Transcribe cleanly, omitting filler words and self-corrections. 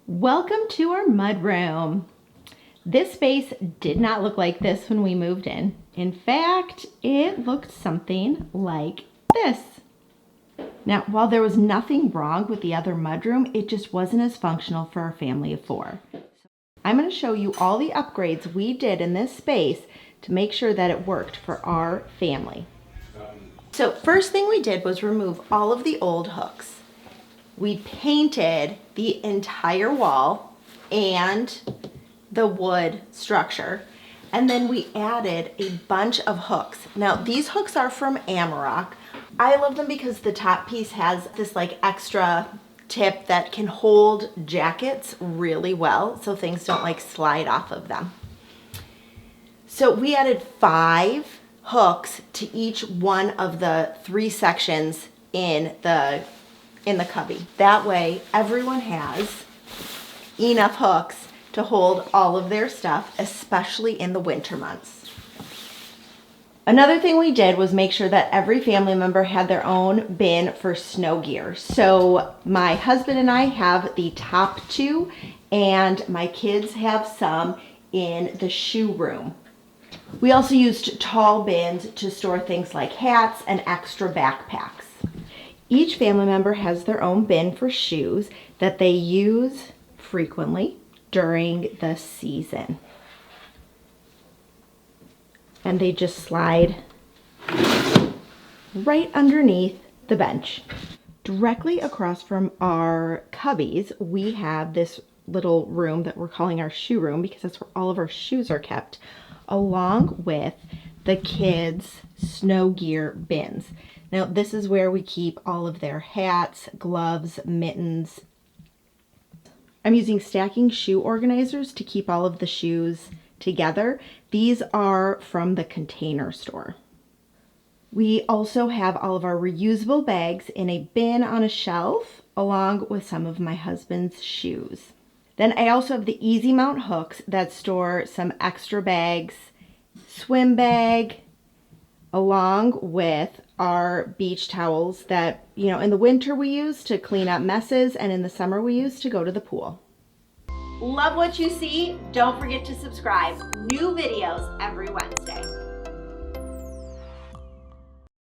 Welcome to our mudroom. This space did not look like this when we moved in. In fact, it looked something like this. Now, while there was nothing wrong with the other mudroom, it just wasn't as functional for our family of 4. I'm going to show you all the upgrades we did in this space to make sure that it worked for our family. So first thing we did was remove all of the old hooks. We painted the entire wall and the wood structure, and then we added a bunch of hooks. Now these hooks are from Amarok. I love them because the top piece has this like extra tip that can hold jackets really well so things don't like slide off of them. So we added 5 hooks to each one of the 3 sections in the cubby. That way everyone has enough hooks to hold all of their stuff, especially in the winter months. Another thing we did was make sure that every family member had their own bin for snow gear. So my husband and I have the top 2, and my kids have some in the shoe room. We also used tall bins to store things like hats and extra backpacks. Each family member has their own bin for shoes that they use frequently during the season. And they just slide right underneath the bench. Directly across from our cubbies, we have this little room that we're calling our shoe room because that's where all of our shoes are kept, along with the kids' snow gear bins. Now this is where we keep all of their hats, gloves, mittens. I'm using stacking shoe organizers to keep all of the shoes together. These are from the Container Store. We also have all of our reusable bags in a bin on a shelf, along with some of my husband's shoes. Then I also have the easy mount hooks that store some extra bags, swim bag, along with our beach towels that, in the winter we use to clean up messes, and in the summer we use to go to the pool. Love what you see? Don't forget to subscribe. New videos every Wednesday.